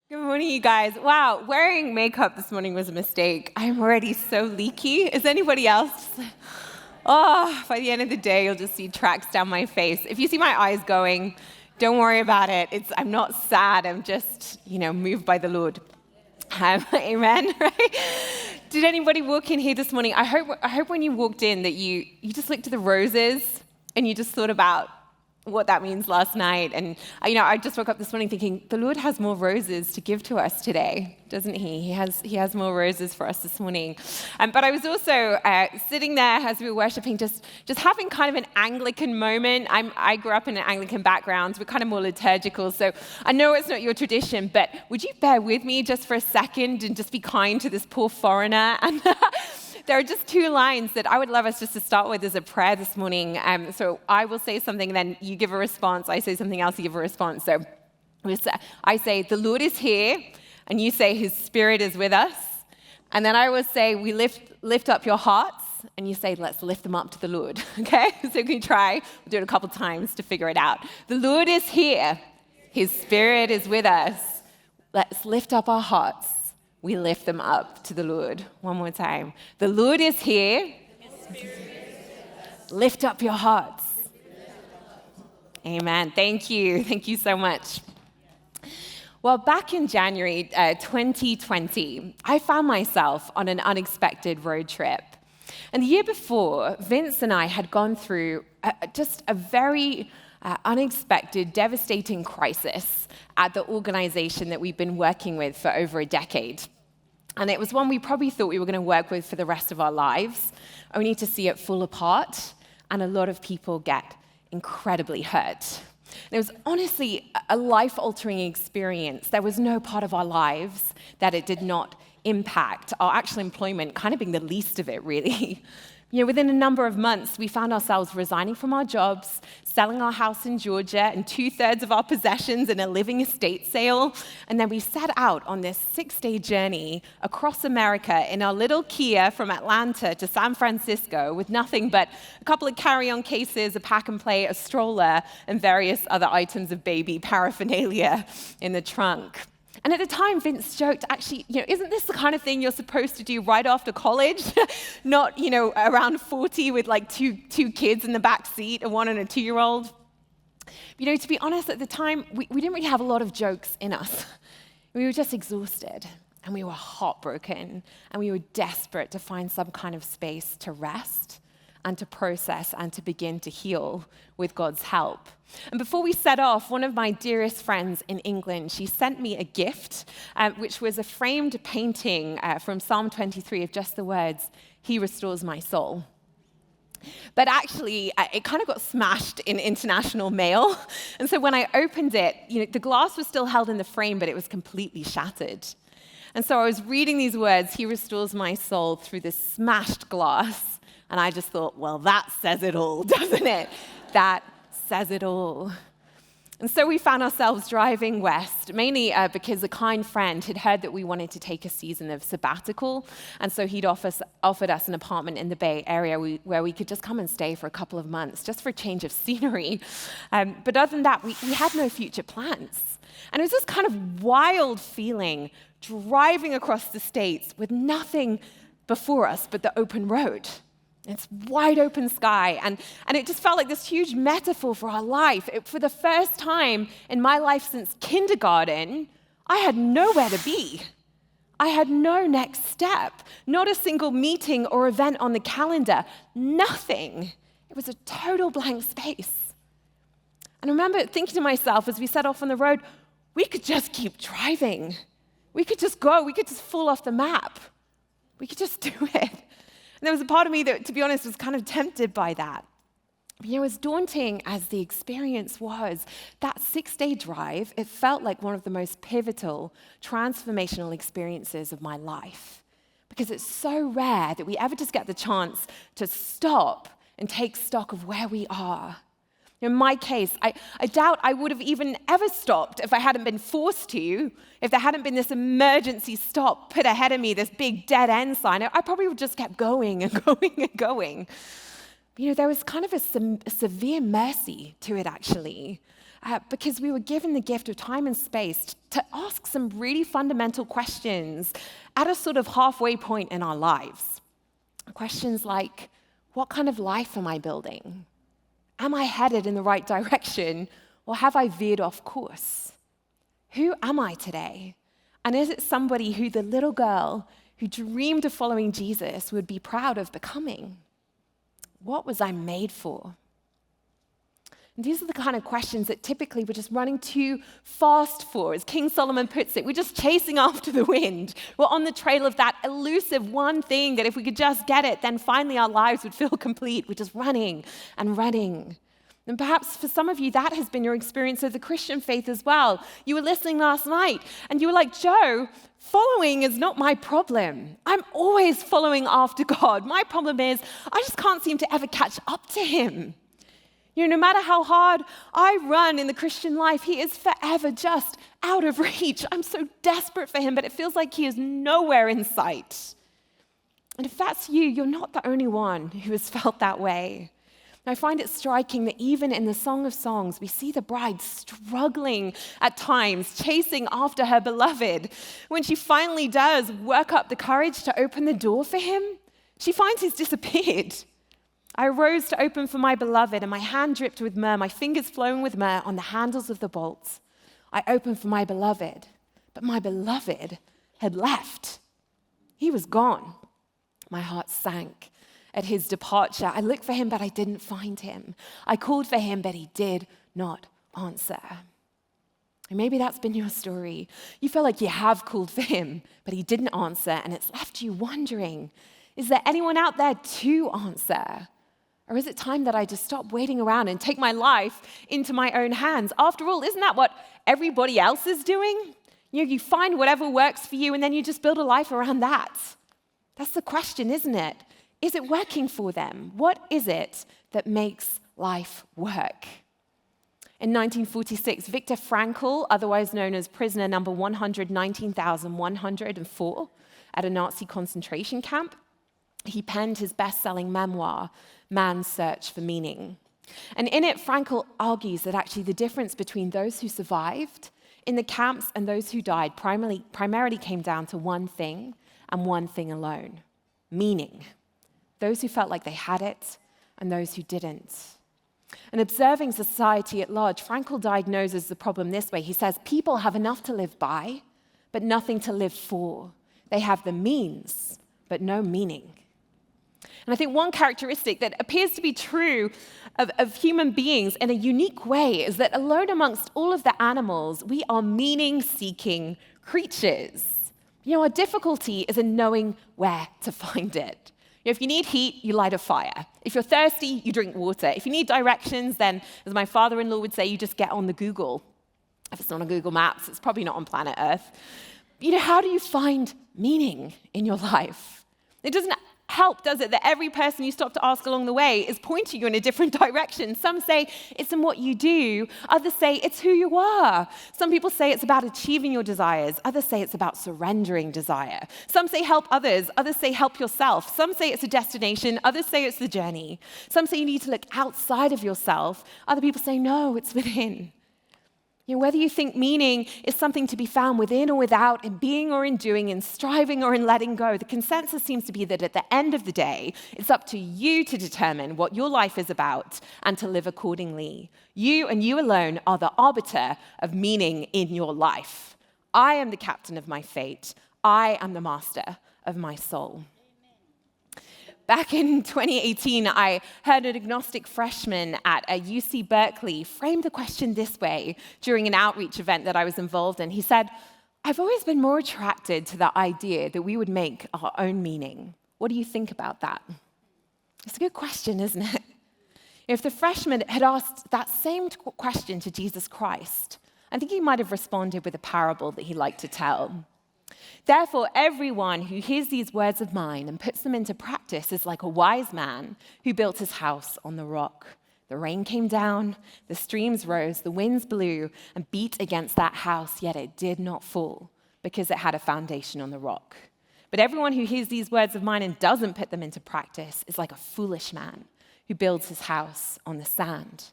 Good morning, you guys. Wow, wearing makeup this morning was a mistake. I'm already so leaky. Is anybody else? Oh, by the end of the day, you'll just see tracks down my face. If you see my eyes going, don't worry about it. I'm not sad. I'm just, moved by the Lord. Amen. Right? Did anybody walk in here this morning? I hope when you walked in that you just looked at the roses and you just thought about what that means last night. And, I just woke up this morning thinking, the Lord has more roses to give to us today, doesn't he? He has more roses for us this morning. But I was also sitting there as we were worshiping, just having kind of an Anglican moment. I grew up in an Anglican background. We're kind of more liturgical, so I know it's not your tradition, but would you bear with me just for a second and just be kind to this poor foreigner? And there are just two lines that I would love us just to start with as a prayer this morning. So I will say something, then you give a response. I say something else, you give a response. So I say, the Lord is here, and you say, his Spirit is with us. And then I will say, we lift up your hearts, and you say, let's lift them up to the Lord. Okay? So you can try. We'll do it a couple times to figure it out. The Lord is here. His Spirit is with us. Let's lift up our hearts. We lift them up to the Lord. One more time. The Lord is here. Lift up your hearts. Amen. Thank you. Thank you so much. Well, back in January 2020, I found myself on an unexpected road trip. And the year before, Vince and I had gone through just a very unexpected, devastating crisis at the organization that we've been working with for over a decade. And it was one we probably thought we were going to work with for the rest of our lives, only to see it fall apart, and a lot of people get incredibly hurt. And it was honestly a life-altering experience. There was no part of our lives that it did not impact, our actual employment kind of being the least of it, really. Within a number of months, we found ourselves resigning from our jobs, selling our house in Georgia and 2/3 of our possessions in a living estate sale. And then we set out on this 6-day journey across America in our little Kia from Atlanta to San Francisco with nothing but a couple of carry-on cases, a pack and play, a stroller, and various other items of baby paraphernalia in the trunk. And at the time, Vince joked, actually, isn't this the kind of thing you're supposed to do right after college? Not, around 40 with like two kids in the back seat, a 1 and a 2-year-old. To be honest, at the time, we didn't really have a lot of jokes in us. We were just exhausted, and we were heartbroken, and we were desperate to find some kind of space to rest and to process and to begin to heal with God's help. And before we set off, one of my dearest friends in England, she sent me a gift, which was a framed painting from Psalm 23 of just the words, "He restores my soul." But actually, it kind of got smashed in international mail. And so when I opened it, the glass was still held in the frame, but it was completely shattered. And so I was reading these words, "He restores my soul," through this smashed glass. And I just thought, well, that says it all, doesn't it? That says it all. And so we found ourselves driving west, mainly because a kind friend had heard that we wanted to take a season of sabbatical. And so he'd offered us an apartment in the Bay Area where we could just come and stay for a couple of months, just for a change of scenery. But other than that, we had no future plans. And it was this kind of wild feeling driving across the States with nothing before us but the open road. It's wide open sky, and it just felt like this huge metaphor for our life. For the first time in my life since kindergarten, I had nowhere to be. I had no next step, not a single meeting or event on the calendar, nothing. It was a total blank space. And I remember thinking to myself as we set off on the road, we could just keep driving. We could just go. We could just fall off the map. We could just do it. And there was a part of me that, to be honest, was kind of tempted by that. But, as daunting as the experience was, that 6-day drive, it felt like one of the most pivotal, transformational experiences of my life. Because it's so rare that we ever just get the chance to stop and take stock of where we are. In my case, I doubt I would have even ever stopped if I hadn't been forced to, if there hadn't been this emergency stop put ahead of me, this big dead end sign. I probably would have just kept going and going and going. There was kind of a severe mercy to it, actually. because we were given the gift of time and space to ask some really fundamental questions at a sort of halfway point in our lives. Questions like, what kind of life am I building? Am I headed in the right direction, or have I veered off course? Who am I today? And is it somebody who the little girl who dreamed of following Jesus would be proud of becoming? What was I made for? And these are the kind of questions that typically we're just running too fast for. As King Solomon puts it, we're just chasing after the wind. We're on the trail of that elusive one thing that if we could just get it, then finally our lives would feel complete. We're just running and running. And perhaps for some of you, that has been your experience of the Christian faith as well. You were listening last night and you were like, Joe, following is not my problem. I'm always following after God. My problem is I just can't seem to ever catch up to him. No matter how hard I run in the Christian life, he is forever just out of reach. I'm so desperate for him, but it feels like he is nowhere in sight. And if that's you, you're not the only one who has felt that way. And I find it striking that even in the Song of Songs, we see the bride struggling at times, chasing after her beloved. When she finally does work up the courage to open the door for him, she finds he's disappeared. I arose to open for my beloved, and my hand dripped with myrrh, my fingers flowing with myrrh on the handles of the bolts. I opened for my beloved, but my beloved had left. He was gone. My heart sank at his departure. I looked for him, but I didn't find him. I called for him, but he did not answer. And maybe that's been your story. You feel like you have called for him, but he didn't answer, and it's left you wondering, is there anyone out there to answer? Or is it time that I just stop waiting around and take my life into my own hands? After all, isn't that what everybody else is doing? You find whatever works for you and then you just build a life around that. That's the question, isn't it? Is it working for them? What is it that makes life work? In 1946, Viktor Frankl, otherwise known as prisoner number 119,104 at a Nazi concentration camp, he penned his best-selling memoir, Man's Search for Meaning. And in it, Frankl argues that actually the difference between those who survived in the camps and those who died primarily came down to one thing and one thing alone: meaning. Those who felt like they had it and those who didn't. And observing society at large, Frankl diagnoses the problem this way. He says, people have enough to live by, but nothing to live for. They have the means, but no meaning. And I think one characteristic that appears to be true of human beings in a unique way is that alone amongst all of the animals, we are meaning-seeking creatures. Our difficulty is in knowing where to find it. If you need heat, you light a fire. If you're thirsty, you drink water. If you need directions, then, as my father-in-law would say, you just get on the Google. If it's not on Google Maps, it's probably not on planet Earth. How do you find meaning in your life? It doesn't help, does it, that every person you stop to ask along the way is pointing you in a different direction. Some say it's in what you do. Others say it's who you are. Some people say it's about achieving your desires. Others say it's about surrendering desire. Some say help others. Others say help yourself. Some say it's a destination. Others say it's the journey. Some say you need to look outside of yourself. Other people say, no, it's within. Whether you think meaning is something to be found within or without, in being or in doing, in striving or in letting go, the consensus seems to be that at the end of the day, it's up to you to determine what your life is about and to live accordingly. You and you alone are the arbiter of meaning in your life. I am the captain of my fate. I am the master of my soul. Back in 2018, I heard an agnostic freshman at UC Berkeley frame the question this way during an outreach event that I was involved in. He said, I've always been more attracted to the idea that we would make our own meaning. What do you think about that? It's a good question, isn't it? If the freshman had asked that same question to Jesus Christ, I think he might have responded with a parable that he liked to tell. Therefore, everyone who hears these words of mine and puts them into practice is like a wise man who built his house on the rock. The rain came down, the streams rose, the winds blew and beat against that house, yet it did not fall because it had a foundation on the rock. But everyone who hears these words of mine and doesn't put them into practice is like a foolish man who builds his house on the sand.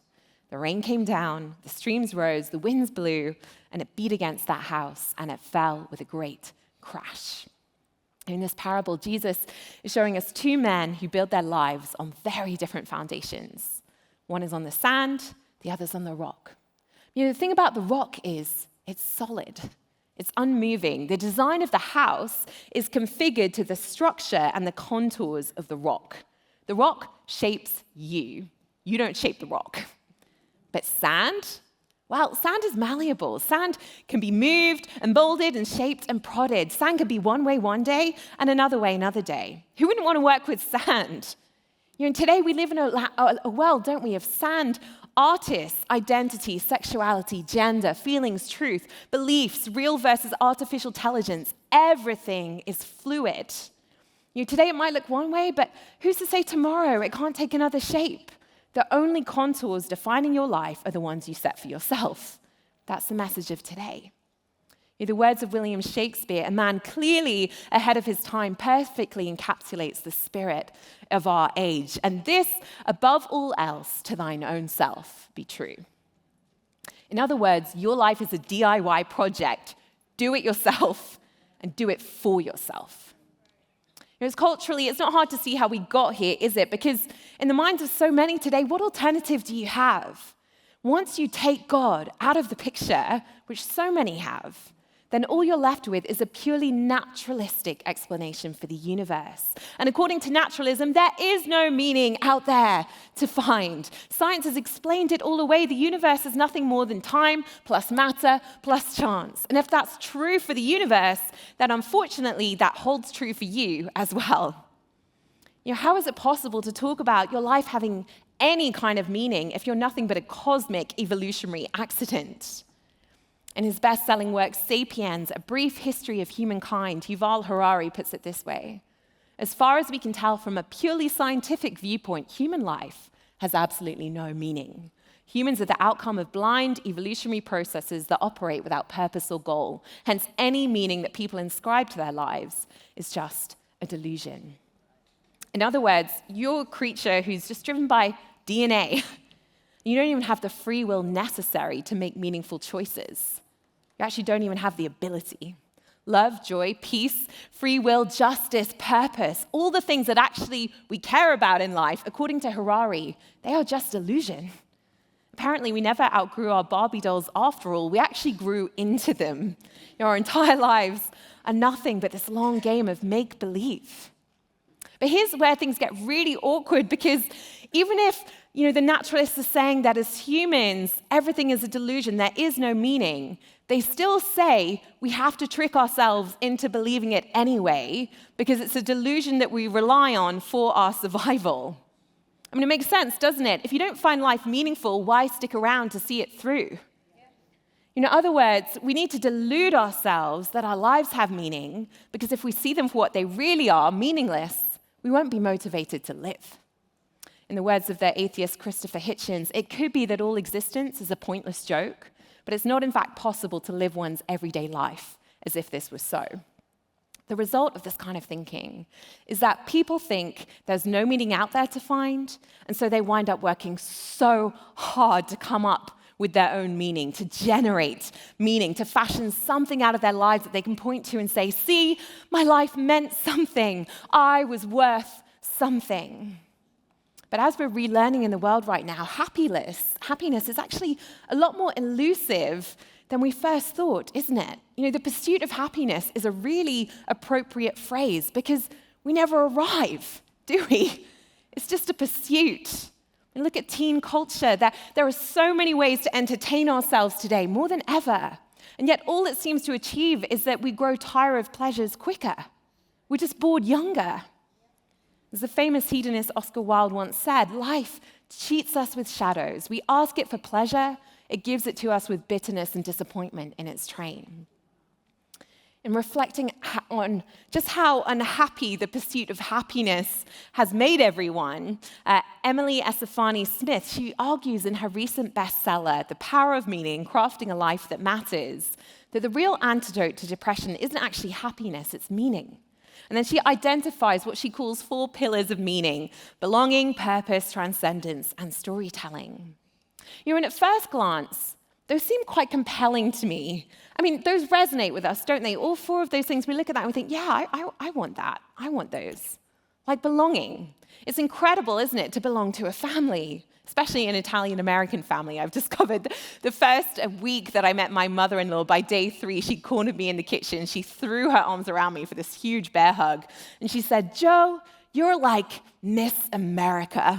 The rain came down, the streams rose, the winds blew, and it beat against that house, and it fell with a great crash. In this parable, Jesus is showing us two men who build their lives on very different foundations. One is on the sand, the other's on the rock. The thing about the rock is it's solid. It's unmoving. The design of the house is configured to the structure and the contours of the rock. The rock shapes you. You don't shape the rock. But sand? Well, sand is malleable. Sand can be moved and molded and shaped and prodded. Sand can be one way one day and another way another day. Who wouldn't want to work with sand? And today we live in a world, don't we, of sand artists, identity, sexuality, gender, feelings, truth, beliefs, real versus artificial intelligence. Everything is fluid. Today it might look one way, but who's to say tomorrow it can't take another shape? The only contours defining your life are the ones you set for yourself. That's the message of today. The words of William Shakespeare, a man clearly ahead of his time, perfectly encapsulates the spirit of our age. And this, above all else, to thine own self be true. In other words, your life is a DIY project. Do it yourself and do it for yourself. Culturally, it's not hard to see how we got here, is it? Because in the minds of so many today, what alternative do you have? Once you take God out of the picture, which so many have, then all you're left with is a purely naturalistic explanation for the universe. And according to naturalism, there is no meaning out there to find. Science has explained it all away. The universe is nothing more than time plus matter plus chance. And if that's true for the universe, then unfortunately that holds true for you as well. How is it possible to talk about your life having any kind of meaning if you're nothing but a cosmic evolutionary accident? In his best-selling work, *Sapiens: A Brief History of Humankind*, Yuval Harari puts it this way: as far as we can tell from a purely scientific viewpoint, human life has absolutely no meaning. Humans are the outcome of blind evolutionary processes that operate without purpose or goal. Hence, any meaning that people inscribe to their lives is just a delusion. In other words, you're a creature who's just driven by DNA. You don't even have the free will necessary to make meaningful choices. You actually don't even have the ability. Love, joy, peace, free will, justice, purpose, all the things that actually we care about in life, according to Harari, they are just illusion. Apparently, we never outgrew our Barbie dolls after all. We actually grew into them. Our entire lives are nothing but this long game of make-believe. But here's where things get really awkward, because even if the naturalists are saying that as humans, everything is a delusion, there is no meaning, they still say we have to trick ourselves into believing it anyway, because it's a delusion that we rely on for our survival. It makes sense, doesn't it? If you don't find life meaningful, why stick around to see it through? In other words, we need to delude ourselves that our lives have meaning, because if we see them for what they really are, meaningless, we won't be motivated to live. In the words of the atheist Christopher Hitchens, it could be that all existence is a pointless joke, but it's not in fact possible to live one's everyday life as if this was so. The result of this kind of thinking is that people think there's no meaning out there to find, and so they wind up working so hard to come up with their own meaning, to generate meaning, to fashion something out of their lives that they can point to and say, see, my life meant something. I was worth something. But as we're relearning in the world right now, happiness is actually a lot more elusive than we first thought, isn't it? The pursuit of happiness is a really appropriate phrase, because we never arrive, do we? It's just a pursuit. And look at teen culture. There are so many ways to entertain ourselves today, more than ever. And yet all it seems to achieve is that we grow tired of pleasures quicker. We're just bored younger. As the famous hedonist Oscar Wilde once said, life cheats us with shadows. We ask it for pleasure, it gives it to us with bitterness and disappointment in its train. In reflecting on just how unhappy the pursuit of happiness has made everyone, Emily Esfahani-Smith, she argues in her recent bestseller, The Power of Meaning, Crafting a Life That Matters, that the real antidote to depression isn't actually happiness, it's meaning. And then she identifies what she calls 4 pillars of meaning: belonging, purpose, transcendence, and storytelling. And at first glance, those seem quite compelling to me. I mean, those resonate with us, don't they? All four of those things, we look at that and we think, yeah, I want that. I want those. Like belonging. It's incredible, isn't it, to belong to a family, especially an Italian-American family. I've discovered the first week that I met my mother-in-law, by day 3, she cornered me in the kitchen. She threw her arms around me for this huge bear hug. And she said, "Jo, you're like Miss America."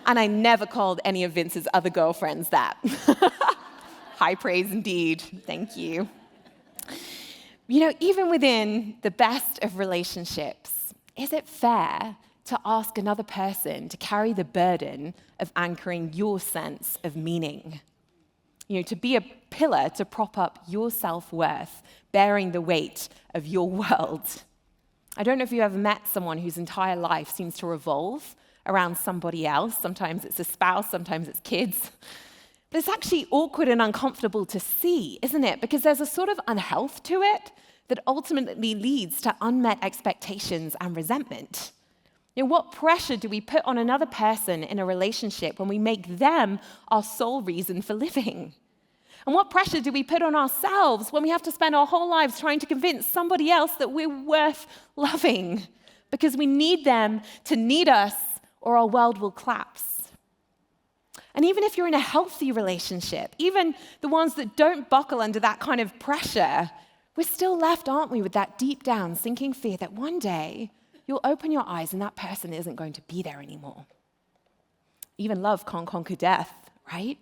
And I never called any of Vince's other girlfriends that. High praise indeed. Thank you. Even within the best of relationships, is it fair to ask another person to carry the burden of anchoring your sense of meaning? To be a pillar to prop up your self-worth, bearing the weight of your world. I don't know if you've ever met someone whose entire life seems to revolve around somebody else. Sometimes it's a spouse, sometimes it's kids. But it's actually awkward and uncomfortable to see, isn't it? Because there's a sort of unhealth to it that ultimately leads to unmet expectations and resentment. What pressure do we put on another person in a relationship when we make them our sole reason for living? And what pressure do we put on ourselves when we have to spend our whole lives trying to convince somebody else that we're worth loving because we need them to need us or our world will collapse? And even if you're in a healthy relationship, even the ones that don't buckle under that kind of pressure, we're still left, aren't we, with that deep down sinking fear that one day you'll open your eyes and that person isn't going to be there anymore. Even love can't conquer death, right?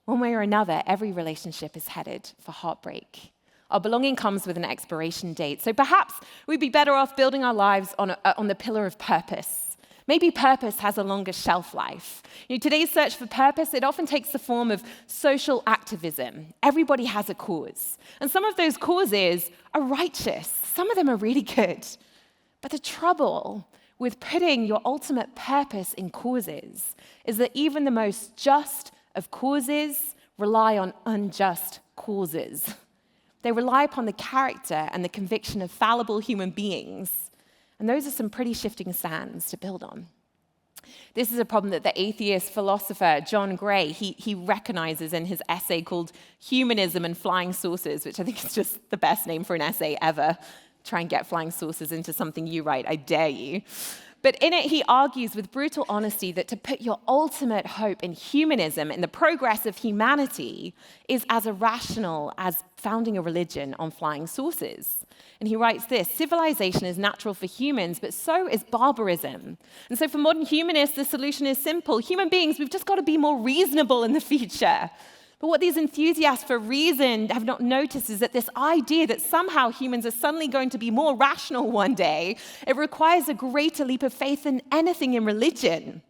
One way or another, every relationship is headed for heartbreak. Our belonging comes with an expiration date. So perhaps we'd be better off building our lives on the pillar of purpose. Maybe purpose has a longer shelf life. Today's search for purpose, it often takes the form of social activism. Everybody has a cause. And some of those causes are righteous. Some of them are really good. But the trouble with putting your ultimate purpose in causes is that even the most just of causes rely on unjust causes. They rely upon the character and the conviction of fallible human beings. And those are some pretty shifting sands to build on. This is a problem that the atheist philosopher John Gray, he recognizes in his essay called Humanism and Flying Saucers, which I think is just the best name for an essay ever. Try and get flying saucers into something you write, I dare you. But in it, he argues with brutal honesty that to put your ultimate hope in humanism, in the progress of humanity, is as irrational as founding a religion on flying saucers. And he writes this: civilization is natural for humans, but so is barbarism. And so for modern humanists, the solution is simple. Human beings, we've just got to be more reasonable in the future. But what these enthusiasts for reason have not noticed is that this idea that somehow humans are suddenly going to be more rational one day, it requires a greater leap of faith than anything in religion.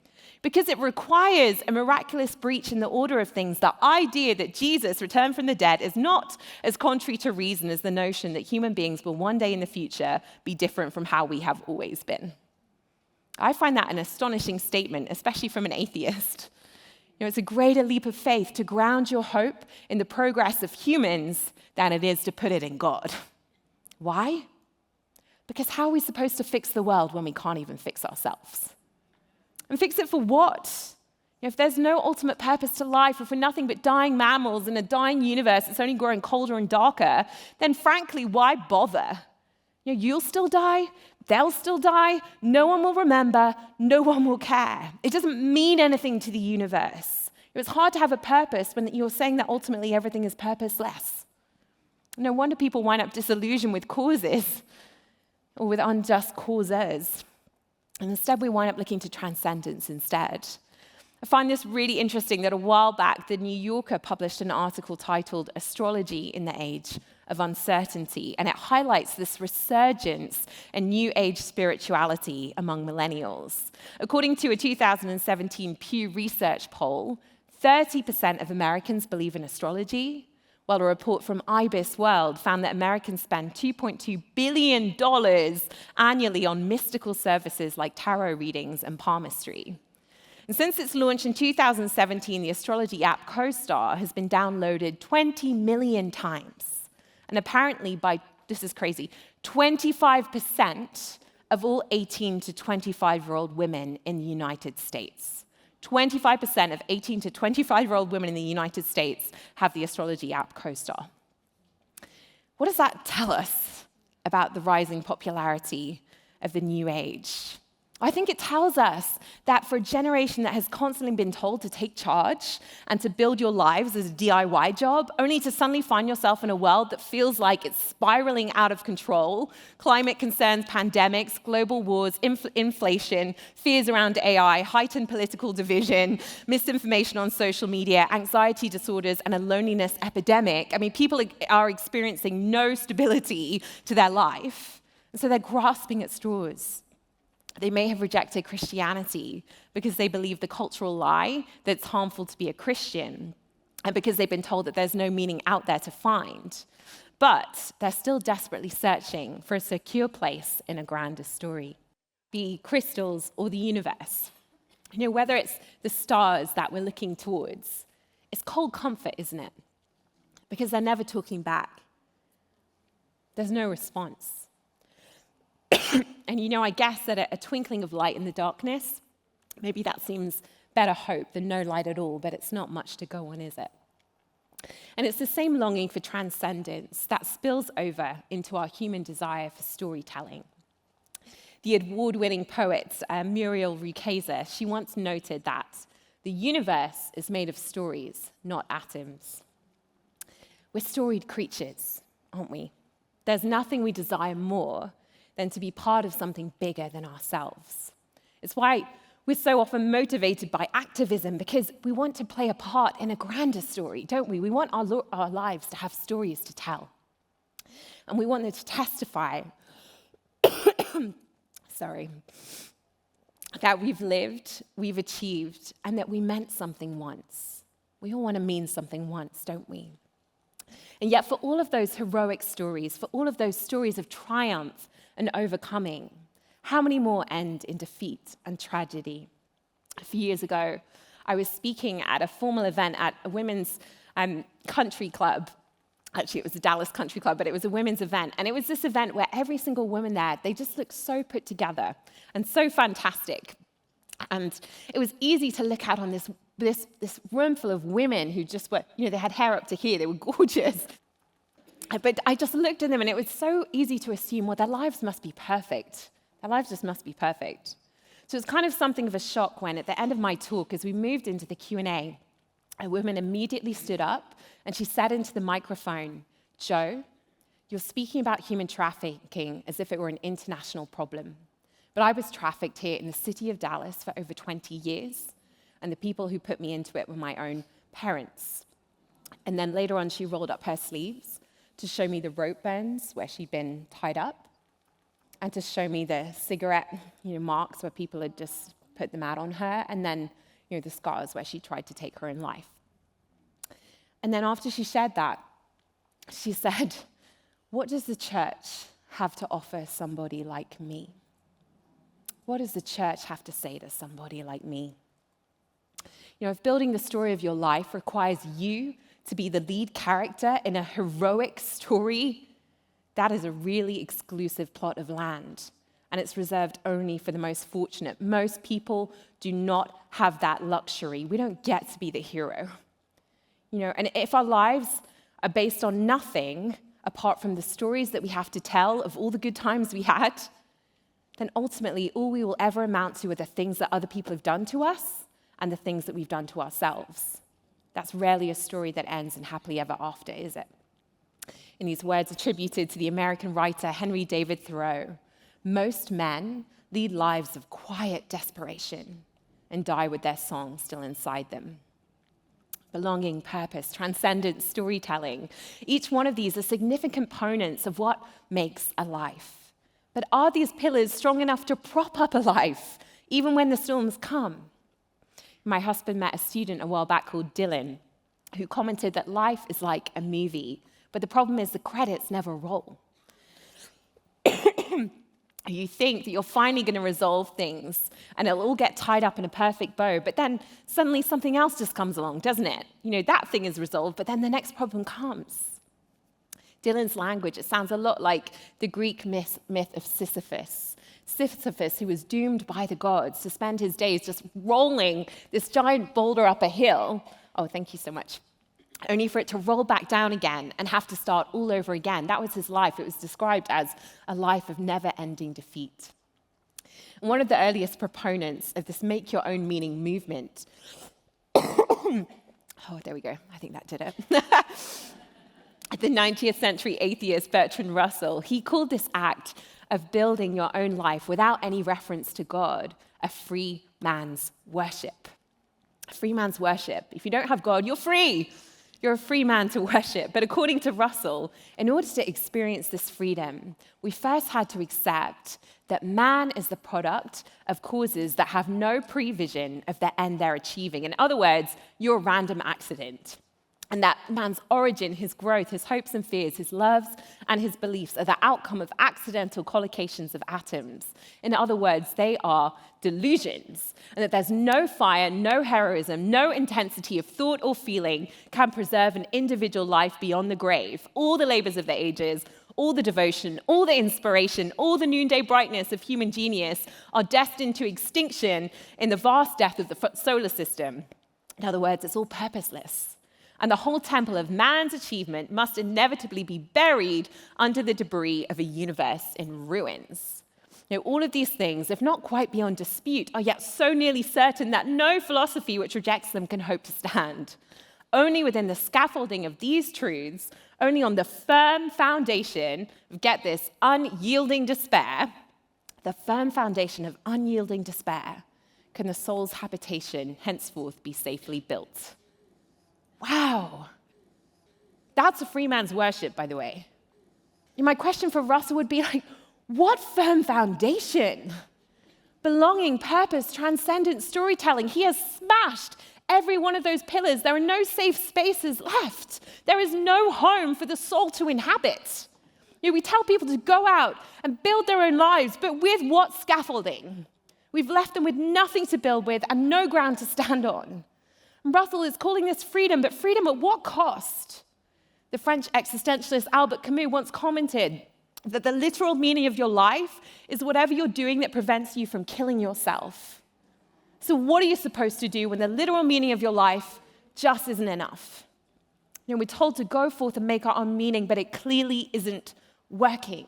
Because it requires a miraculous breach in the order of things. The idea that Jesus returned from the dead is not as contrary to reason as the notion that human beings will one day in the future be different from how we have always been. I find that an astonishing statement, especially from an atheist. It's a greater leap of faith to ground your hope in the progress of humans than it is to put it in God. Why? Because how are we supposed to fix the world when we can't even fix ourselves? And fix it for what? If there's no ultimate purpose to life, if we're nothing but dying mammals in a dying universe that's only growing colder and darker, then frankly, why bother? You'll still die, they'll still die, no one will remember, no one will care. It doesn't mean anything to the universe. It's hard to have a purpose when you're saying that ultimately everything is purposeless. No wonder people wind up disillusioned with causes or with unjust causes. And instead, we wind up looking to transcendence instead. I find this really interesting that a while back, The New Yorker published an article titled Astrology in the Age of Uncertainty, and it highlights this resurgence in New Age spirituality among millennials. According to a 2017 Pew Research poll, 30% of Americans believe in astrology, while a report from IBIS World found that Americans spend $2.2 billion annually on mystical services like tarot readings and palmistry. And since its launch in 2017, the astrology app CoStar has been downloaded 20 million times. And apparently this is crazy, 25% of all 18 to 25-year-old women in the United States. 25% of 18 to 25-year-old women in the United States have the astrology app CoStar. What does that tell us about the rising popularity of the New Age? I think it tells us that for a generation that has constantly been told to take charge and to build your lives as a DIY job, only to suddenly find yourself in a world that feels like it's spiraling out of control, climate concerns, pandemics, global wars, inflation, fears around AI, heightened political division, misinformation on social media, anxiety disorders, and a loneliness epidemic. I mean, people are experiencing no stability to their life, and so they're grasping at straws. They may have rejected Christianity because they believe the cultural lie that it's harmful to be a Christian, and because they've been told that there's no meaning out there to find. But they're still desperately searching for a secure place in a grander story, the crystals or the universe. You know, whether it's the stars that we're looking towards, it's cold comfort, isn't it? Because they're never talking back. There's no response. And you know, I guess that a twinkling of light in the darkness, maybe that seems better hope than no light at all, but it's not much to go on, is it? And it's the same longing for transcendence that spills over into our human desire for storytelling. The award-winning poet Muriel Rukeyser, she once noted that the universe is made of stories, not atoms. We're storied creatures, aren't we? There's nothing we desire more than to be part of something bigger than ourselves. It's why we're so often motivated by activism, because we want to play a part in a grander story, don't we? We want our lives to have stories to tell. And we want them to testify, that we've lived, we've achieved, and that we meant something once. We all want to mean something once, don't we? And yet for all of those heroic stories, for all of those stories of triumph and overcoming, how many more end in defeat and tragedy? A few years ago, I was speaking at a formal event at a women's country club. Actually, it was a Dallas country club, but it was a women's event. And it was this event where every single woman there, they just looked so put together and so fantastic. And it was easy to look out on this room full of women who just were, you know, they had hair up to here, they were gorgeous. But I just looked at them, and it was so easy to assume, well, their lives must be perfect. Their lives just must be perfect. So it's kind of something of a shock when, at the end of my talk, as we moved into the Q&A, a woman immediately stood up, and she said into the microphone, "Joe, you're speaking about human trafficking as if it were an international problem. But I was trafficked here in the city of Dallas for over 20 years, and the people who put me into it were my own parents." And then later on, she rolled up her sleeves to show me the rope burns where she'd been tied up, and to show me the cigarette, marks where people had just put them out on her, and then, the scars where she tried to take her own life. And then after she shared that, she said, "What does the church have to offer somebody like me? What does the church have to say to somebody like me?" If building the story of your life requires you to be the lead character in a heroic story, that is a really exclusive plot of land, and it's reserved only for the most fortunate. Most people do not have that luxury. We don't get to be the hero. And if our lives are based on nothing apart from the stories that we have to tell of all the good times we had, then ultimately all we will ever amount to are the things that other people have done to us and the things that we've done to ourselves. That's rarely a story that ends in happily ever after, is it? In these words attributed to the American writer Henry David Thoreau, most men lead lives of quiet desperation and die with their song still inside them. Belonging, purpose, transcendence, storytelling. Each one of these are significant components of what makes a life. But are these pillars strong enough to prop up a life, even when the storms come? My husband met a student a while back called Dylan, who commented that life is like a movie, but the problem is the credits never roll. You think that you're finally going to resolve things and it'll all get tied up in a perfect bow, but then suddenly something else just comes along, doesn't it? That thing is resolved, but then the next problem comes. Dylan's language, it sounds a lot like the Greek myth of Sisyphus. Sisyphus, who was doomed by the gods to spend his days just rolling this giant boulder up a hill. Oh, thank you so much. Only for it to roll back down again and have to start all over again. That was his life. It was described as a life of never-ending defeat. And one of the earliest proponents of this make your own meaning movement, oh, there we go. I think that did it. The 19th century atheist Bertrand Russell, he called this act of building your own life without any reference to God a free man's worship. A free man's worship. If you don't have God, you're free. You're a free man to worship. But according to Russell, in order to experience this freedom, we first had to accept that man is the product of causes that have no prevision of the end they're achieving. In other words, you're a random accident. And that man's origin, his growth, his hopes and fears, his loves and his beliefs are the outcome of accidental collocations of atoms. In other words, they are delusions. And that there's no fire, no heroism, no intensity of thought or feeling can preserve an individual life beyond the grave. All the labors of the ages, all the devotion, all the inspiration, all the noonday brightness of human genius are destined to extinction in the vast death of the solar system. In other words, it's all purposeless. And the whole temple of man's achievement must inevitably be buried under the debris of a universe in ruins. Now, all of these things, if not quite beyond dispute, are yet so nearly certain that no philosophy which rejects them can hope to stand. Only within the scaffolding of these truths, only on the firm foundation of, get this, unyielding despair, the firm foundation of unyielding despair, can the soul's habitation henceforth be safely built. Wow. That's a free man's worship, by the way. And my question for Russell would be like, what firm foundation? Belonging, purpose, transcendent storytelling. He has smashed every one of those pillars. There are no safe spaces left. There is no home for the soul to inhabit. We tell people to go out and build their own lives, but with what scaffolding? We've left them with nothing to build with and no ground to stand on. Russell is calling this freedom, but freedom at what cost? The French existentialist Albert Camus once commented that the literal meaning of your life is whatever you're doing that prevents you from killing yourself. So what are you supposed to do when the literal meaning of your life just isn't enough? We're told to go forth and make our own meaning, but it clearly isn't working.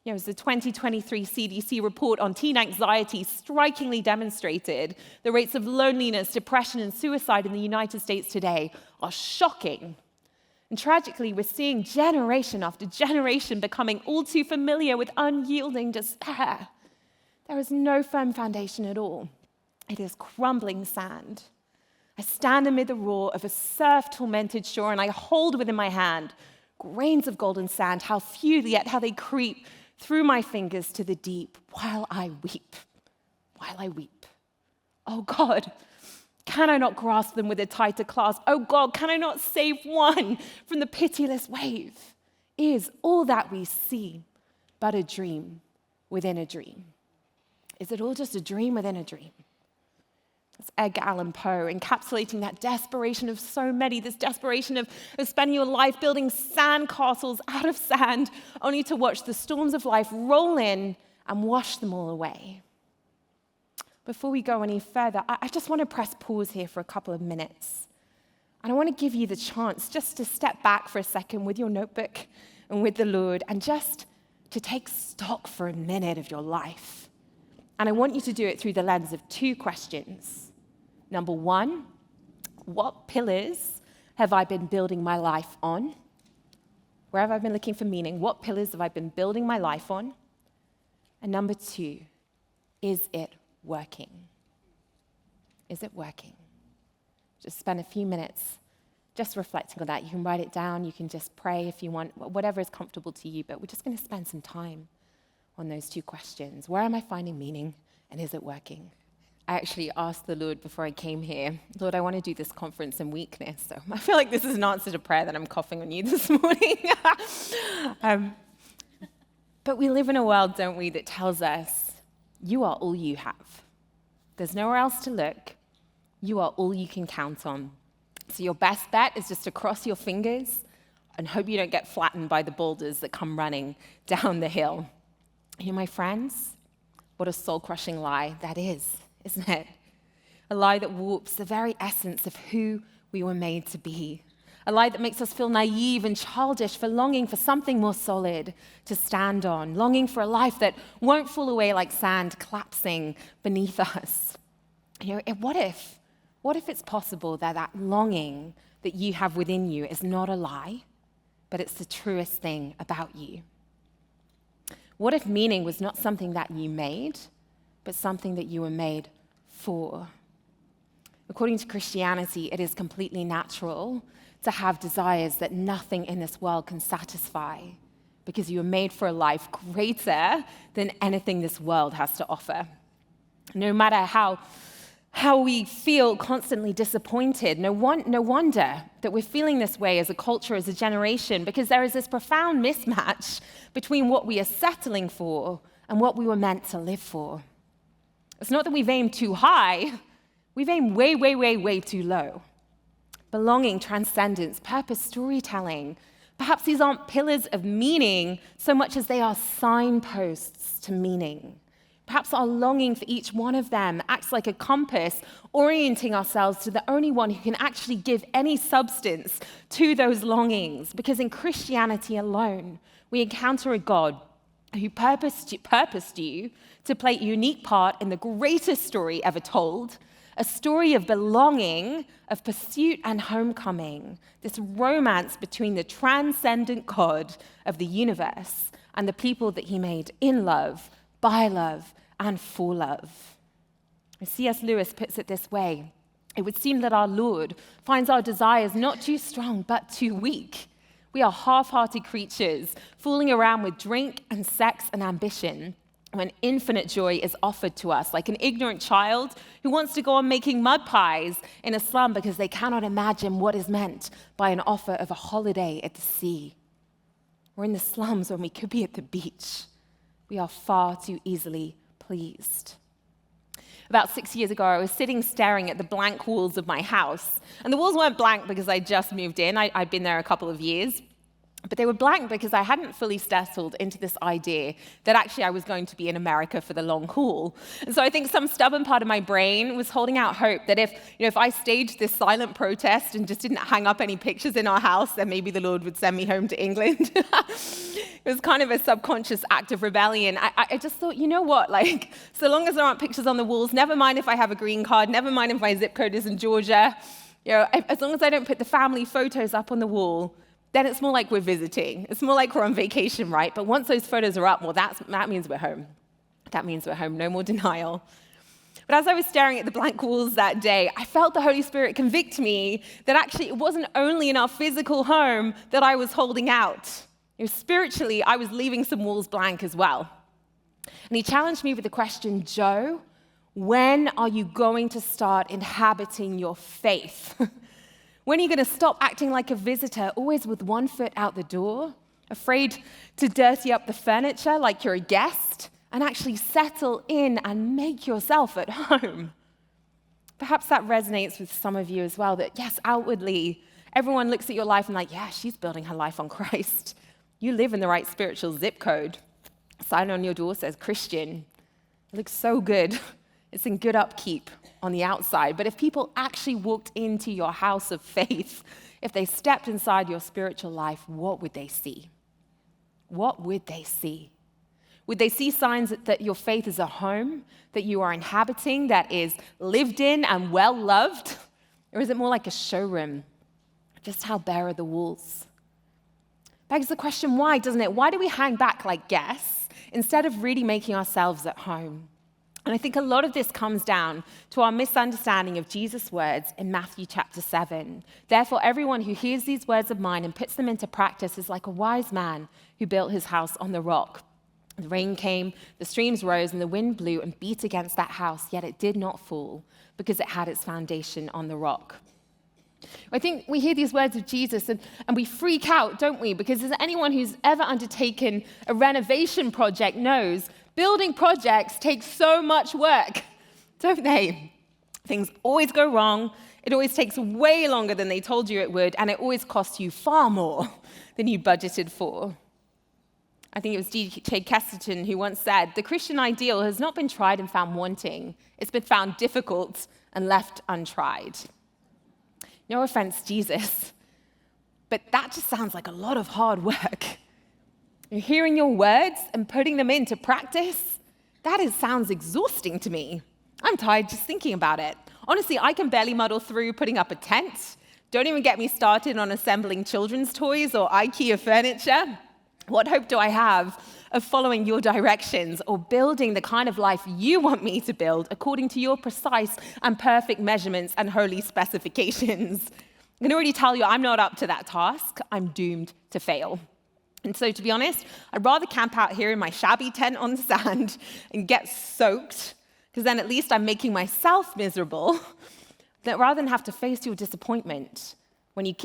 As the 2023 CDC report on teen anxiety strikingly demonstrated, the rates of loneliness, depression, and suicide in the United States today are shocking. And tragically, we're seeing generation after generation becoming all too familiar with unyielding despair. There is no firm foundation at all. It is crumbling sand. I stand amid the roar of a surf-tormented shore, and I hold within my hand grains of golden sand, how few, yet how they creep through my fingers to the deep, while I weep. Oh God, can I not grasp them with a tighter clasp? Oh God, can I not save one from the pitiless wave? Is all that we see but a dream within a dream? Is it all just a dream within a dream? It's Edgar Allan Poe encapsulating that desperation of so many, this desperation of spending your life building sand castles out of sand, only to watch the storms of life roll in and wash them all away. Before we go any further, I just want to press pause here for a couple of minutes. And I want to give you the chance just to step back for a second with your notebook and with the Lord and just to take stock for a minute of your life. And I want you to do it through the lens of two questions. Number one, what pillars have I been building my life on? Where have I been looking for meaning? What pillars have I been building my life on? And number two, is it working? Is it working? Just spend a few minutes just reflecting on that. You can write it down. You can just pray if you want, whatever is comfortable to you. But we're just going to spend some time on those two questions. Where am I finding meaning, and is it working? I actually asked the Lord before I came here, Lord, I want to do this conference in weakness. So I feel like this is an answer to prayer that I'm coughing on you this morning. But we live in a world, don't we, that tells us you are all you have. There's nowhere else to look. You are all you can count on. So your best bet is just to cross your fingers and hope you don't get flattened by the boulders that come running down the hill. My friends, What a soul-crushing lie that is, isn't it? A lie that warps the very essence of who we were made to be. A lie that makes us feel naive and childish for longing for something more solid to stand on, longing for a life that won't fall away like sand collapsing beneath us. What if it's possible that that longing that you have within you is not a lie, but it's the truest thing about you? What if meaning was not something that you made, but something that you were made for? According to Christianity, it is completely natural to have desires that nothing in this world can satisfy, because you were made for a life greater than anything this world has to offer. No matter how we feel constantly disappointed, no wonder that we're feeling this way as a culture, as a generation, because there is this profound mismatch between what we are settling for and what we were meant to live for. It's not that we've aimed too high, we've aimed way, way, way, way too low. Belonging, transcendence, purpose, storytelling. Perhaps these aren't pillars of meaning so much as they are signposts to meaning. Perhaps our longing for each one of them acts like a compass, orienting ourselves to the only one who can actually give any substance to those longings. Because in Christianity alone, we encounter a God who purposed you to play a unique part in the greatest story ever told, a story of belonging, of pursuit and homecoming, this romance between the transcendent God of the universe and the people that he made in love, by love, and for love. C.S. Lewis puts it this way: it would seem that our Lord finds our desires not too strong, but too weak. We are half-hearted creatures, fooling around with drink and sex and ambition, when infinite joy is offered to us, like an ignorant child who wants to go on making mud pies in a slum because they cannot imagine what is meant by an offer of a holiday at the sea. We're in the slums when we could be at the beach. We are far too easily pleased. About 6 years ago, I was sitting staring at the blank walls of my house. And the walls weren't blank because I just moved in. I'd been there a couple of years. But they were blank because I hadn't fully settled into this idea that actually I was going to be in America for the long haul. And so I think some stubborn part of my brain was holding out hope that if I staged this silent protest and just didn't hang up any pictures in our house, then maybe the Lord would send me home to England. It was kind of a subconscious act of rebellion. I just thought, you know what, so long as there aren't pictures on the walls, never mind if I have a green card, never mind if my zip code is in Georgia, as long as I don't put the family photos up on the wall, then it's more like we're visiting. It's more like we're on vacation, right? But once those photos are up, well, that means we're home. That means we're home, no more denial. But as I was staring at the blank walls that day, I felt the Holy Spirit convict me that actually it wasn't only in our physical home that I was holding out. Spiritually, I was leaving some walls blank as well. And he challenged me with the question, Joe, when are you going to start inhabiting your faith? When are you going to stop acting like a visitor, always with one foot out the door, afraid to dirty up the furniture like you're a guest, and actually settle in and make yourself at home? Perhaps that resonates with some of you as well, that yes, outwardly, everyone looks at your life and yeah, she's building her life on Christ. You live in the right spiritual zip code. A sign on your door says Christian. It looks so good. It's in good upkeep on the outside. But if people actually walked into your house of faith, if they stepped inside your spiritual life, what would they see? What would they see? Would they see signs that your faith is a home, that you are inhabiting, that is lived in and well loved? Or is it more like a showroom? Just how bare are the walls? Begs the question, why, doesn't it? Why do we hang back like guests instead of really making ourselves at home? And I think a lot of this comes down to our misunderstanding of Jesus' words in Matthew chapter 7. Therefore, everyone who hears these words of mine and puts them into practice is like a wise man who built his house on the rock. The rain came, the streams rose, and the wind blew and beat against that house, yet it did not fall because it had its foundation on the rock. I think we hear these words of Jesus and we freak out, don't we? Because as anyone who's ever undertaken a renovation project knows, building projects take so much work, don't they? Things always go wrong. It always takes way longer than they told you it would, and it always costs you far more than you budgeted for. I think it was D.J. Chesterton who once said, "The Christian ideal has not been tried and found wanting. It's been found difficult and left untried." No offense, Jesus, but that just sounds like a lot of hard work. You're hearing your words and putting them into practice, sounds exhausting to me. I'm tired just thinking about it. Honestly, I can barely muddle through putting up a tent. Don't even get me started on assembling children's toys or IKEA furniture. What hope do I have of following your directions or building the kind of life you want me to build according to your precise and perfect measurements and holy specifications? I can already tell you I'm not up to that task. I'm doomed to fail. And so, to be honest, I'd rather camp out here in my shabby tent on the sand and get soaked, because then at least I'm making myself miserable, rather than have to face your disappointment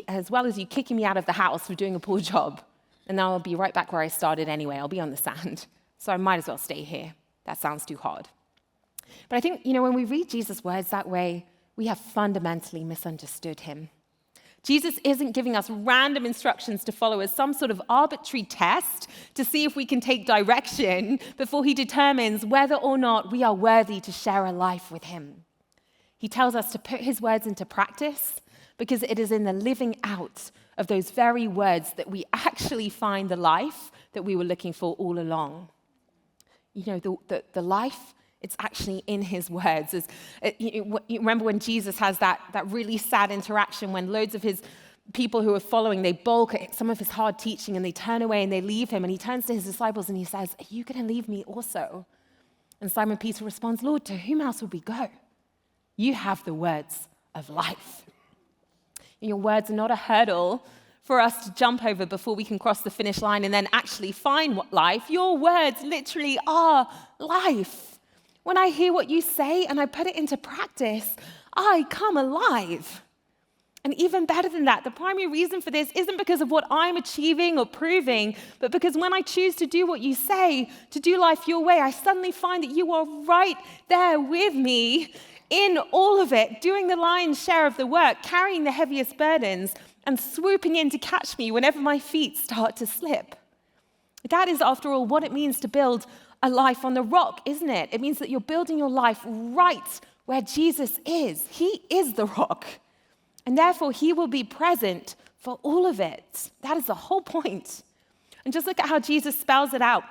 as well as you kicking me out of the house for doing a poor job. And then I'll be right back where I started anyway. I'll be on the sand. So I might as well stay here. That sounds too hard. But I think, when we read Jesus' words that way, we have fundamentally misunderstood him. Jesus isn't giving us random instructions to follow as some sort of arbitrary test to see if we can take direction before he determines whether or not we are worthy to share a life with him. He tells us to put his words into practice because it is in the living out of those very words that we actually find the life that we were looking for all along. The life, it's actually in his words. You remember when Jesus has that really sad interaction when loads of his people who are following, they balk at some of his hard teaching and they turn away and they leave him, and he turns to his disciples and he says, "Are you going to leave me also?" And Simon Peter responds, "Lord, to whom else would we go? You have the words of life." Your words are not a hurdle for us to jump over before we can cross the finish line and then actually find what life. Your words literally are life. When I hear what you say and I put it into practice, I come alive. And even better than that, the primary reason for this isn't because of what I'm achieving or proving, but because when I choose to do what you say, to do life your way, I suddenly find that you are right there with me in all of it, doing the lion's share of the work, carrying the heaviest burdens, and swooping in to catch me whenever my feet start to slip. That is, after all, what it means to build a life on the rock, isn't it? It means that you're building your life right where Jesus is. He is the rock. And therefore, he will be present for all of it. That is the whole point. And just look at how Jesus spells it out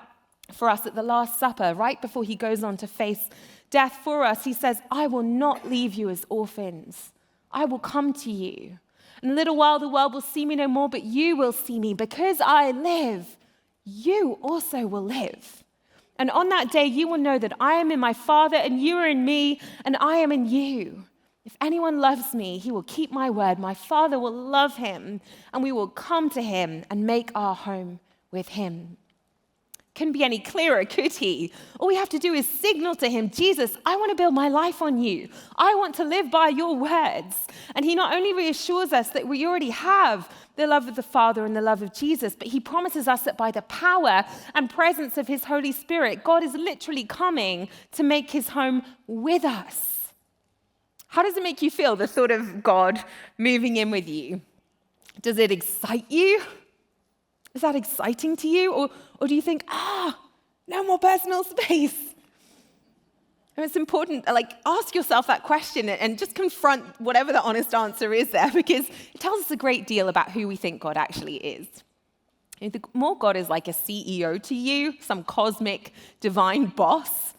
for us at the Last Supper, right before he goes on to face death for us. He says, "I will not leave you as orphans. I will come to you. In a little while, the world will see me no more, but you will see me. Because I live, you also will live. And on that day, you will know that I am in my Father, and you are in me, and I am in you. If anyone loves me, he will keep my word. My Father will love him, and we will come to him and make our home with him." Couldn't be any clearer, could he? All we have to do is signal to him, "Jesus, I want to build my life on you. I want to live by your words." And he not only reassures us that we already have the love of the Father and the love of Jesus, but he promises us that by the power and presence of his Holy Spirit, God is literally coming to make his home with us. How does it make you feel, the thought of God moving in with you? Does it excite you? Is that exciting to you? Or do you think, no more personal space? And it's important, ask yourself that question and just confront whatever the honest answer is there, because it tells us a great deal about who we think God actually is. And the more God is like a CEO to you, some cosmic divine boss,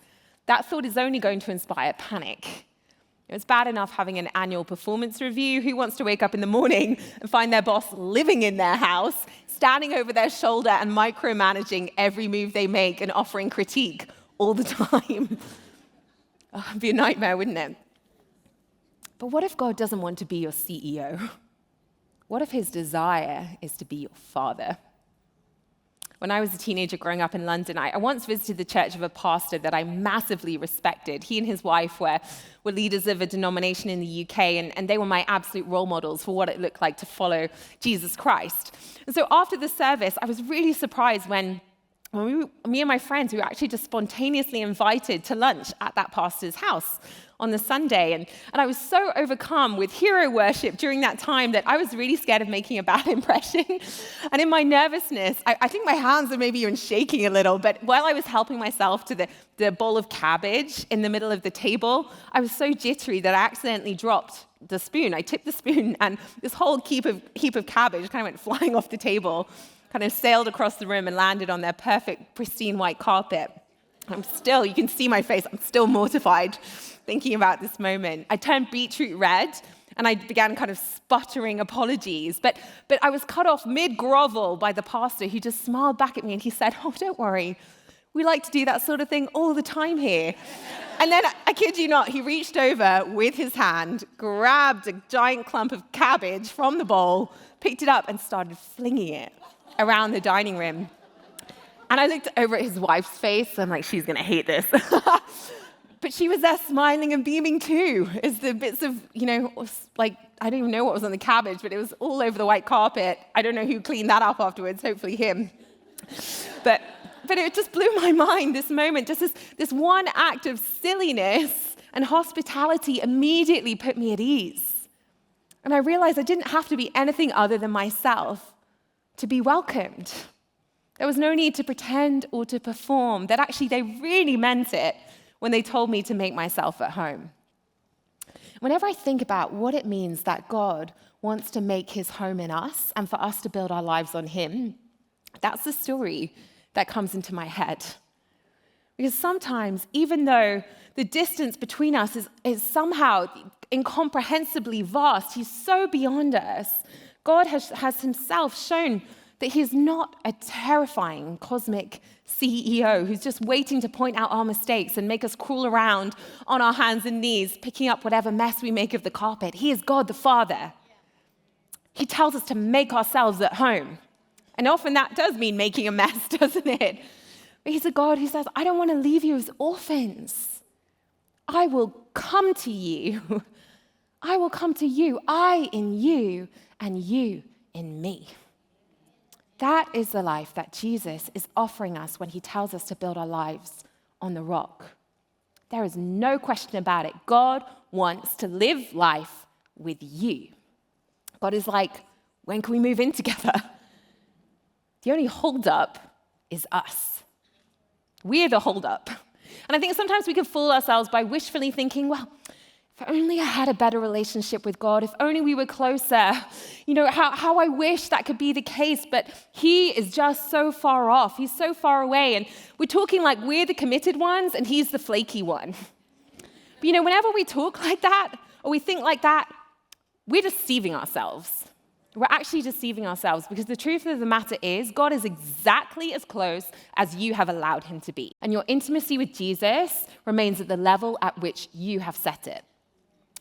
that thought is only going to inspire panic. It's bad enough having an annual performance review. Who wants to wake up in the morning and find their boss living in their house, standing over their shoulder and micromanaging every move they make and offering critique all the time? It'd be a nightmare, wouldn't it? But what if God doesn't want to be your CEO? What if his desire is to be your father? When I was a teenager growing up in London, I once visited the church of a pastor that I massively respected. He and his wife were leaders of a denomination in the UK, and they were my absolute role models for what it looked like to follow Jesus Christ. And so after the service, I was really surprised when Me and my friends, we were actually just spontaneously invited to lunch at that pastor's house on the Sunday. And I was so overcome with hero worship during that time that I was really scared of making a bad impression. And in my nervousness, I think my hands were maybe even shaking a little, but while I was helping myself to the bowl of cabbage in the middle of the table, I was so jittery that I accidentally dropped the spoon. I tipped the spoon, and this whole heap of cabbage kind of went flying off the table, kind of sailed across the room and landed on their perfect, pristine white carpet. You can see my face, I'm still mortified thinking about this moment. I turned beetroot red, and I began kind of sputtering apologies. But I was cut off mid-grovel by the pastor, who just smiled back at me, and he said, "Oh, don't worry. We like to do that sort of thing all the time here." And then, I kid you not, he reached over with his hand, grabbed a giant clump of cabbage from the bowl, picked it up, and started flinging it around the dining room. And I looked over at his wife's face. I'm like, she's going to hate this. But she was there smiling and beaming too, as the bits of, I don't even know what was on the cabbage, but it was all over the white carpet. I don't know who cleaned that up afterwards, hopefully him. But it just blew my mind, this moment. Just this one act of silliness and hospitality immediately put me at ease. And I realized I didn't have to be anything other than myself to be welcomed. There was no need to pretend or to perform, that actually they really meant it when they told me to make myself at home. Whenever I think about what it means that God wants to make his home in us and for us to build our lives on him, that's the story that comes into my head. Because sometimes, even though the distance between us is somehow incomprehensibly vast, he's so beyond us, God has himself shown that he is not a terrifying cosmic CEO who's just waiting to point out our mistakes and make us crawl around on our hands and knees, picking up whatever mess we make of the carpet. He is God the Father. He tells us to make ourselves at home. And often that does mean making a mess, doesn't it? But he's a God who says, I don't want to leave you as orphans. I will come to you. I will come to you. I in you and you in me. That is the life that Jesus is offering us when he tells us to build our lives on the rock. There is no question about it. God wants to live life with you. God is like, when can we move in together? The only holdup is us. We're the holdup. And I think sometimes we can fool ourselves by wishfully thinking, well, if only I had a better relationship with God, if only we were closer, how I wish that could be the case, but he is just so far off. He's so far away, and we're talking like we're the committed ones, and he's the flaky one. But whenever we talk like that, or we think like that, we're deceiving ourselves. We're actually deceiving ourselves, because the truth of the matter is God is exactly as close as you have allowed him to be. And your intimacy with Jesus remains at the level at which you have set it.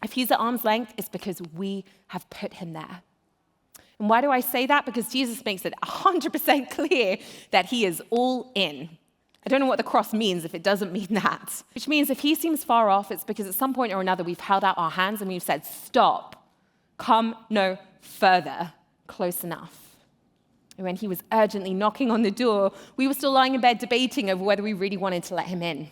If he's at arm's length, it's because we have put him there. And why do I say that? Because Jesus makes it 100% clear that he is all in. I don't know what the cross means if it doesn't mean that. Which means if he seems far off, it's because at some point or another we've held out our hands and we've said, stop, come no further, close enough. And when he was urgently knocking on the door, we were still lying in bed debating over whether we really wanted to let him in.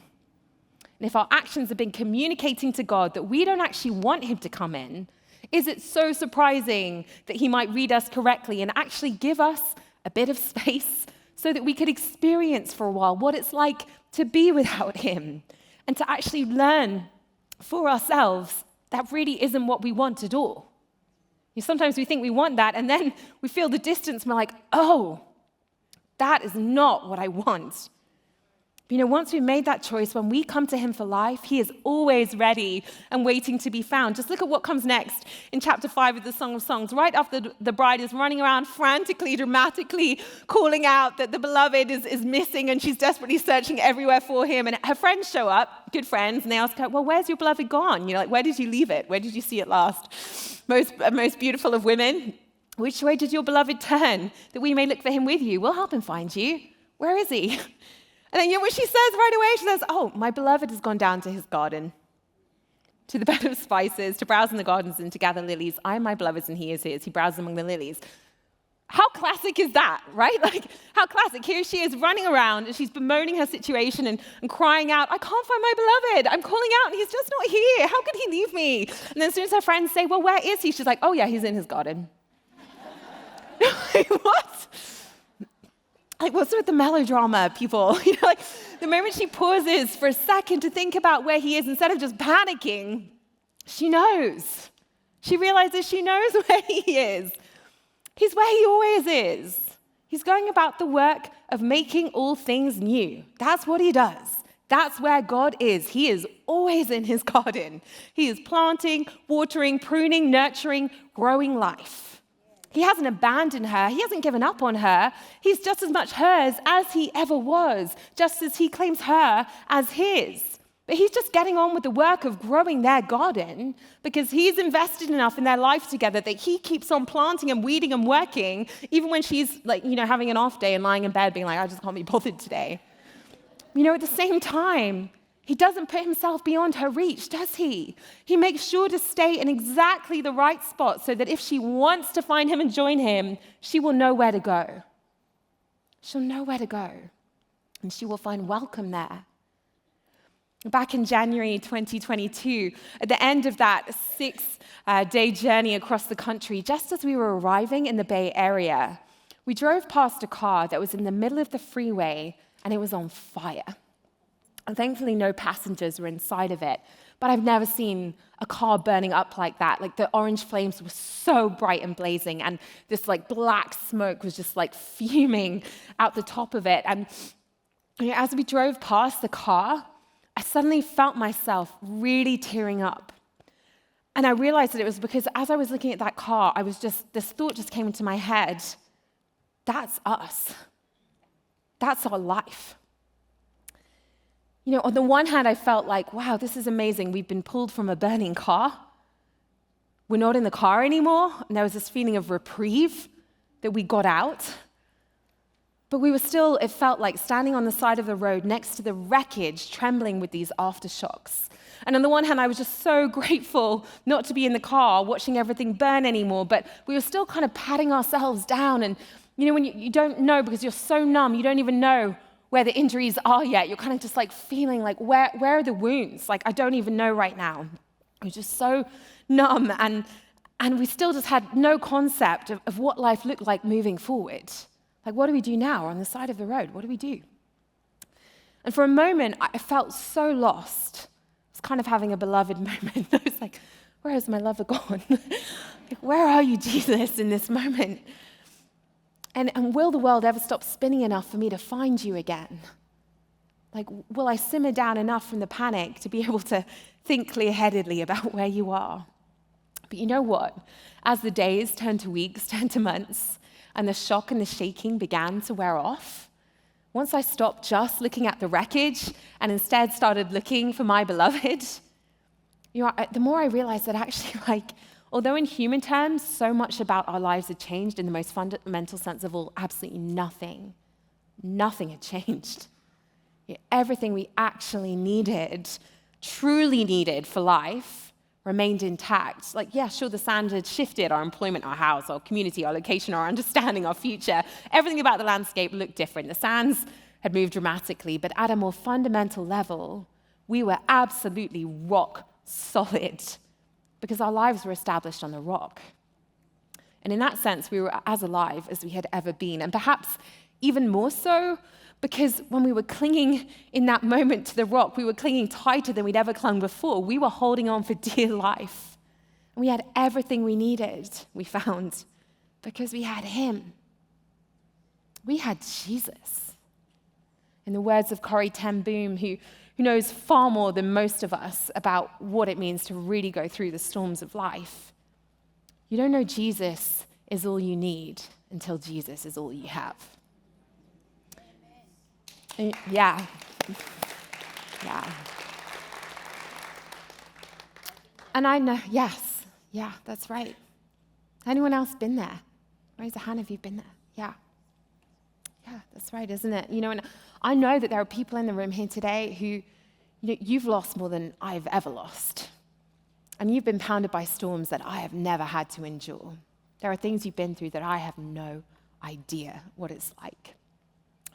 And if our actions have been communicating to God that we don't actually want him to come in, is it so surprising that he might read us correctly and actually give us a bit of space so that we could experience for a while what it's like to be without him and to actually learn for ourselves that really isn't what we want at all? Sometimes we think we want that, and then we feel the distance, and we're like, oh, that is not what I want. But once we've made that choice, when we come to him for life, he is always ready and waiting to be found. Just look at what comes next in chapter 5 of the Song of Songs. Right after the bride is running around frantically, dramatically calling out that the beloved is missing, and she's desperately searching everywhere for him. And her friends show up, good friends, and they ask her, well, where's your beloved gone? Where did you leave it? Where did you see it last? Most beautiful of women, which way did your beloved turn, that we may look for him with you? We'll help him find you. Where is he? And then what she says right away, she says, oh, my beloved has gone down to his garden, to the bed of spices, to browse in the gardens and to gather lilies. I am my beloved's and he is his. He browses among the lilies. How classic is that, right? Like, how classic. Here she is running around and she's bemoaning her situation and crying out, I can't find my beloved. I'm calling out and he's just not here. How could he leave me? And then as soon as her friends say, well, where is he? She's like, oh yeah, he's in his garden. Like, what? Like, what's with the melodrama, people? Like, the moment she pauses for a second to think about where he is, instead of just panicking, she knows. She realizes she knows where he is. He's where he always is. He's going about the work of making all things new. That's what he does. That's where God is. He is always in his garden. He is planting, watering, pruning, nurturing, growing life. He hasn't abandoned her. He hasn't given up on her. He's just as much hers as he ever was, just as he claims her as his. But he's just getting on with the work of growing their garden because he's invested enough in their life together that he keeps on planting and weeding and working, even when she's having an off day and lying in bed being like, I just can't be bothered today. At the same time, he doesn't put himself beyond her reach, does he? He makes sure to stay in exactly the right spot so that if she wants to find him and join him, she will know where to go. She'll know where to go, and she will find welcome there. Back in January 2022, at the end of that 6-day journey across the country, just as we were arriving in the Bay Area, we drove past a car that was in the middle of the freeway and it was on fire. And thankfully, no passengers were inside of it. But I've never seen a car burning up like that. Like, the orange flames were so bright and blazing, and this black smoke was just fuming out the top of it. And as we drove past the car, I suddenly felt myself really tearing up. And I realized that it was because as I was looking at that car, this thought just came into my head. That's us. That's our life. On the one hand, I felt like, wow, this is amazing. We've been pulled from a burning car. We're not in the car anymore. And there was this feeling of reprieve that we got out. But we were still, it felt like, standing on the side of the road next to the wreckage, trembling with these aftershocks. And on the one hand, I was just so grateful not to be in the car watching everything burn anymore, but we were still kind of patting ourselves down. And when you don't know, because you're so numb, you don't even know where the injuries are yet. You're kind of just feeling where are the wounds? I don't even know right now. I was just so numb, and we still just had no concept of what life looked like moving forward. What do we do now? We're on the side of the road. What do we do? And for a moment, I felt so lost. I was kind of having a beloved moment. I was like, where has my lover gone? Where are you, Jesus, in this moment? And will the world ever stop spinning enough for me to find you again? Will I simmer down enough from the panic to be able to think clear-headedly about where you are? But you know what? As the days turned to weeks, turned to months, and the shock and the shaking began to wear off, once I stopped just looking at the wreckage and instead started looking for my beloved, the more I realized that actually, although in human terms, so much about our lives had changed, in the most fundamental sense of all, absolutely nothing had changed. Everything we actually needed, truly needed for life, remained intact. Sure, the sand had shifted, our employment, our house, our community, our location, our understanding, our future. Everything about the landscape looked different. The sands had moved dramatically, but at a more fundamental level, we were absolutely rock solid because our lives were established on the rock. And in that sense, we were as alive as we had ever been, and perhaps even more so because when we were clinging in that moment to the rock, we were clinging tighter than we'd ever clung before. We were holding on for dear life. And we had everything we needed, we found, because we had him. We had Jesus. In the words of Corrie ten Boom, who knows far more than most of us about what it means to really go through the storms of life, you don't know Jesus is all you need until Jesus is all you have. Yeah. And I know, yes, yeah, that's right. Anyone else been there? Raise a hand if you've been there. Yeah, that's right, isn't it? And I know that there are people in the room here today who, you've lost more than I've ever lost. And you've been pounded by storms that I have never had to endure. There are things you've been through that I have no idea what it's like.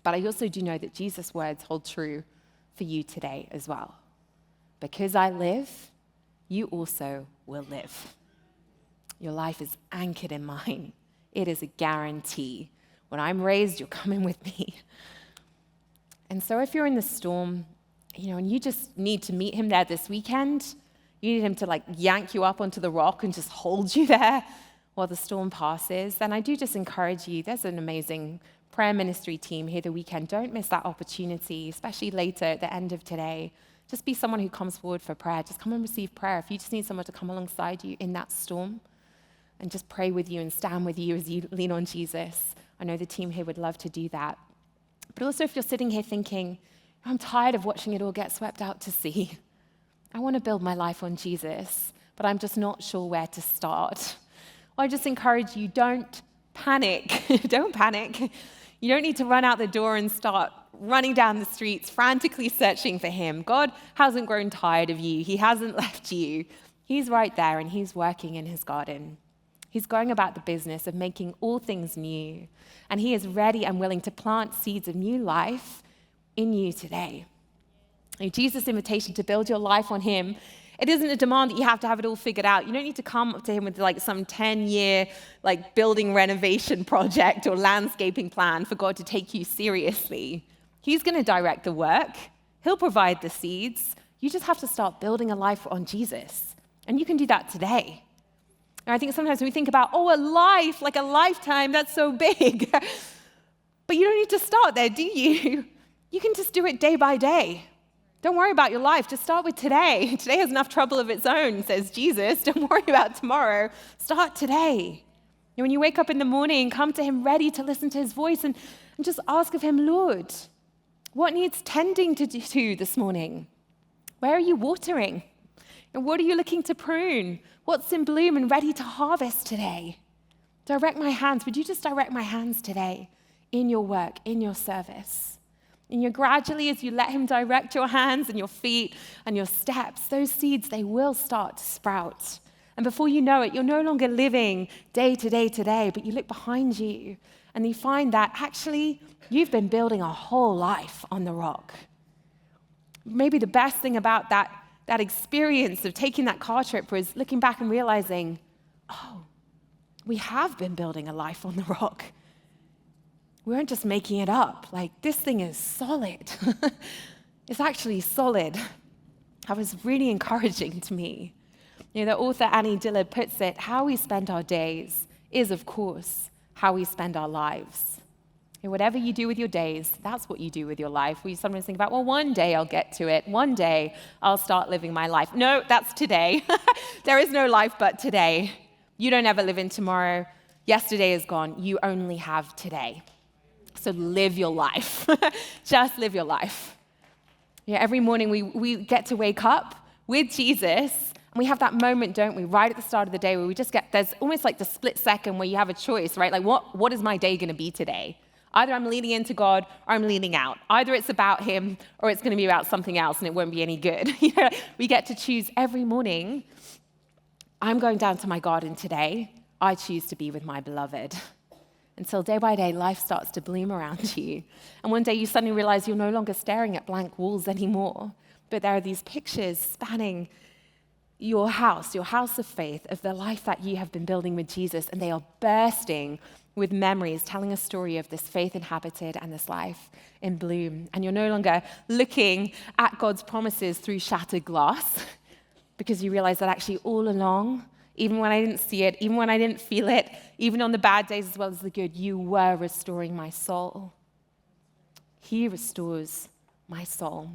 But I also do know that Jesus' words hold true for you today as well. Because I live, you also will live. Your life is anchored in mine. It is a guarantee. When I'm raised, you're coming with me. And so if you're in the storm, and you just need to meet him there this weekend, you need him to yank you up onto the rock and just hold you there while the storm passes, then I do just encourage you. There's an amazing prayer ministry team here the weekend. Don't miss that opportunity, especially later at the end of today. Just be someone who comes forward for prayer. Just come and receive prayer. If you just need someone to come alongside you in that storm and just pray with you and stand with you as you lean on Jesus, I know the team here would love to do that. But also if you're sitting here thinking, I'm tired of watching it all get swept out to sea. I want to build my life on Jesus, but I'm just not sure where to start. Well, I just encourage you, don't panic. Don't panic. You don't need to run out the door and start running down the streets, frantically searching for him. God hasn't grown tired of you. He hasn't left you. He's right there, and he's working in his garden. He's going about the business of making all things new, and he is ready and willing to plant seeds of new life in you today. Jesus' invitation to build your life on him, it isn't a demand that you have to have it all figured out. You don't need to come up to him with some 10-year building renovation project or landscaping plan for God to take you seriously. He's going to direct the work. He'll provide the seeds. You just have to start building a life on Jesus. And you can do that today. And I think sometimes when we think about, a life, a lifetime, that's so big. But you don't need to start there, do you? You can just do it day by day. Don't worry about your life. Just start with today. Today has enough trouble of its own, says Jesus. Don't worry about tomorrow. Start today. When you wake up in the morning, come to him ready to listen to his voice and just ask of him, Lord, what needs tending to do this morning? Where are you watering? And what are you looking to prune? What's in bloom and ready to harvest today? Direct my hands. Would you just direct my hands today in your work, in your service? And gradually, as you let him direct your hands and your feet and your steps, those seeds, they will start to sprout. And before you know it, you're no longer living day to day to day, but you look behind you and you find that actually you've been building a whole life on the rock. Maybe the best thing about that experience of taking that car trip was looking back and realizing, we have been building a life on the rock. We weren't just making it up. This thing is solid. It's actually solid. That was really encouraging to me. The author Annie Dillard puts it, how we spend our days is, of course, how we spend our lives. Whatever you do with your days, that's what you do with your life. We sometimes think about, one day I'll get to it. One day I'll start living my life. No, that's today. There is no life but today. You don't ever live in tomorrow. Yesterday is gone. You only have today. So live your life. Just live your life. Every morning we get to wake up with Jesus, and we have that moment, don't we, right at the start of the day where we just there's almost the split second where you have a choice, right? What is my day going to be today? Either I'm leaning into God or I'm leaning out. Either it's about him or it's going to be about something else and it won't be any good. We get to choose every morning. I'm going down to my garden today. I choose to be with my beloved. Until day by day, life starts to bloom around you. And one day you suddenly realize you're no longer staring at blank walls anymore, but there are these pictures spanning your house of faith, of the life that you have been building with Jesus, and they are bursting with memories, telling a story of this faith inhabited and this life in bloom. And you're no longer looking at God's promises through shattered glass, because you realize that actually all along, even when I didn't see it, even when I didn't feel it, even on the bad days as well as the good, you were restoring my soul. He restores my soul.